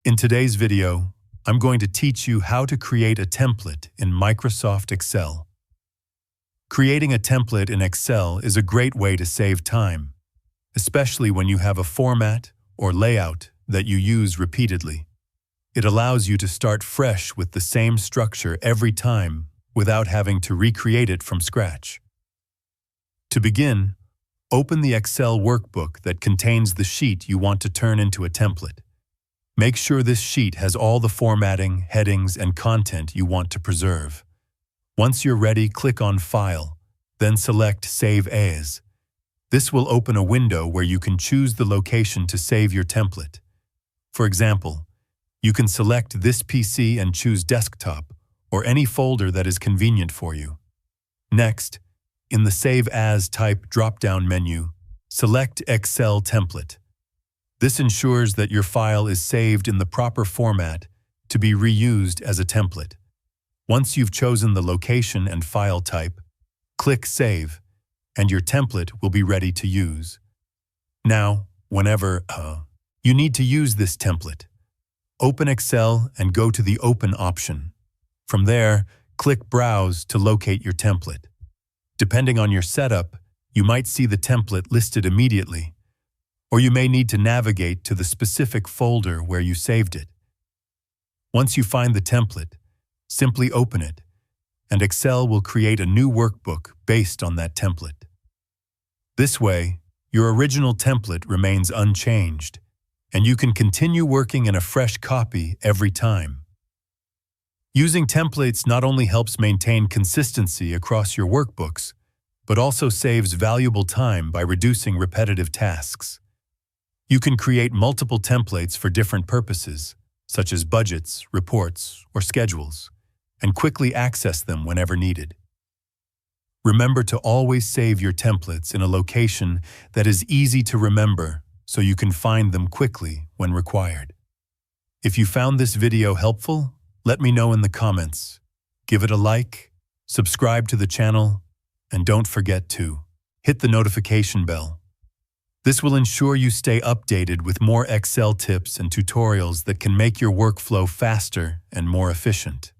In today's video, I'm going to teach you how to create a template in Microsoft Excel. Creating a template in Excel is a great way to save time, especially when you have a format or layout that you use repeatedly. It allows you to start fresh with the same structure every time without having to recreate it from scratch. To begin, open the Excel workbook that contains the sheet you want to turn into a template. Make sure this sheet has all the formatting, headings, and content you want to preserve. Once you're ready, click on File, then select Save As. This will open a window where you can choose the location to save your template. For example, you can select this PC and choose Desktop, or any folder that is convenient for you. Next, in the Save As type drop-down menu, select Excel Template. This ensures that your file is saved in the proper format to be reused as a template. Once you've chosen the location and file type, click Save, and your template will be ready to use. Now, whenever you need to use this template, open Excel and go to the Open option. From there, click Browse to locate your template. Depending on your setup, you might see the template listed immediately, or you may need to navigate to the specific folder where you saved it. Once you find the template, simply open it, and Excel will create a new workbook based on that template. This way, your original template remains unchanged, and you can continue working in a fresh copy every time. Using templates not only helps maintain consistency across your workbooks, but also saves valuable time by reducing repetitive tasks. You can create multiple templates for different purposes, such as budgets, reports, or schedules, and quickly access them whenever needed. Remember to always save your templates in a location that is easy to remember so you can find them quickly when required. If you found this video helpful, let me know in the comments. Give it a like, subscribe to the channel, and don't forget to hit the notification bell. This will ensure you stay updated with more Excel tips and tutorials that can make your workflow faster and more efficient.